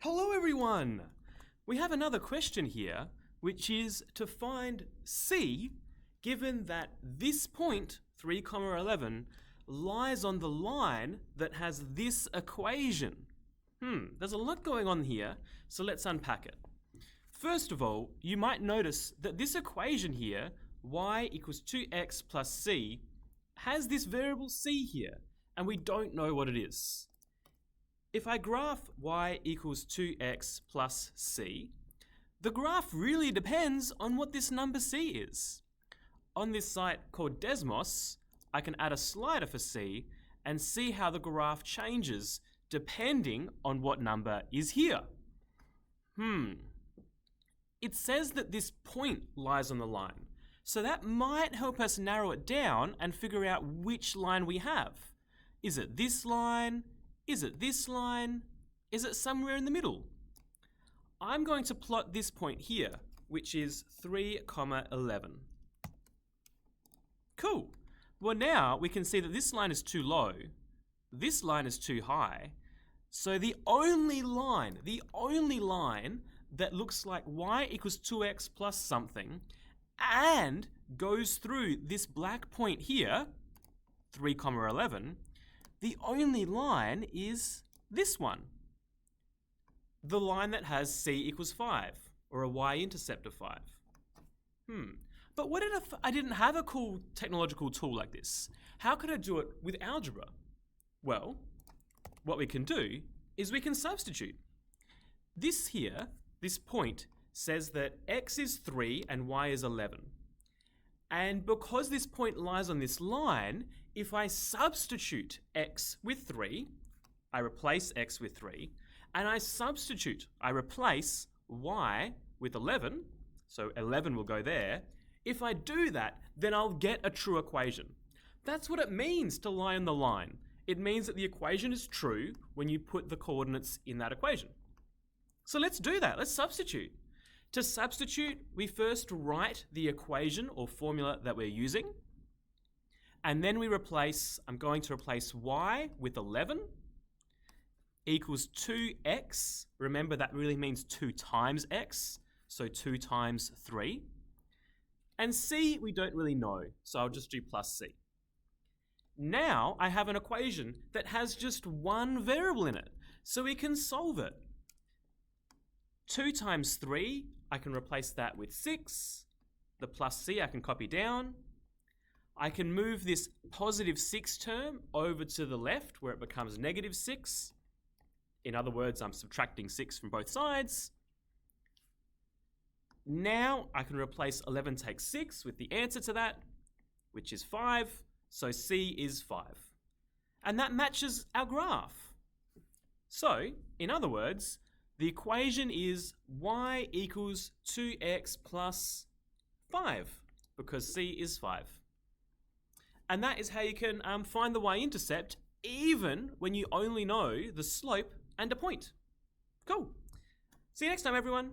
Hello everyone! We have another question here, which is to find c given that this point, 3, 11, lies on the line that has this equation. There's a lot going on here, so let's unpack it. First of all, you might notice that this equation here, y equals 2x plus c, has this variable c here, and we don't know what it is. If I graph y equals 2x plus c, the graph really depends on what this number c is. On this site called Desmos, I can add a slider for c and see how the graph changes depending on what number is here. It says that this point lies on the line, so that might help us narrow it down and figure out which line we have. Is it this line? Is it this line? Is it somewhere in the middle? I'm going to plot this point here, which is 3, 11. Cool. Well, now we can see that this line is too low. This line is too high. So the only line that looks like y equals 2x plus something and goes through this black point here, 3, 11, the only line is this one. The line that has c equals 5, or a y-intercept of 5. But what if I didn't have a cool technological tool like this? How could I do it with algebra? Well, what we can do is we can substitute. This here, this point, says that x is 3 and y is 11. And because this point lies on this line, if I substitute x with 3, I replace x with 3, and I replace y with 11, so 11 will go there. If I do that, then I'll get a true equation. That's what it means to lie on the line. It means that the equation is true when you put the coordinates in that equation. So let's do that. Let's substitute. To substitute, we first write the equation or formula that we're using. And then I'm going to replace y with 11 equals 2x. Remember, that really means 2 times x, so 2 times 3. And c, we don't really know, so I'll just do plus c. Now I have an equation that has just one variable in it, so we can solve it. 2 times 3, I can replace that with 6. The plus c I can copy down. I can move this positive 6 term over to the left where it becomes negative 6. In other words, I'm subtracting 6 from both sides. Now I can replace 11 takes 6 with the answer to that, which is 5. So c is 5. And that matches our graph. So, in other words, the equation is y equals 2x plus 5, because c is 5. And that is how you can find the y-intercept even when you only know the slope and a point. Cool. See you next time, everyone.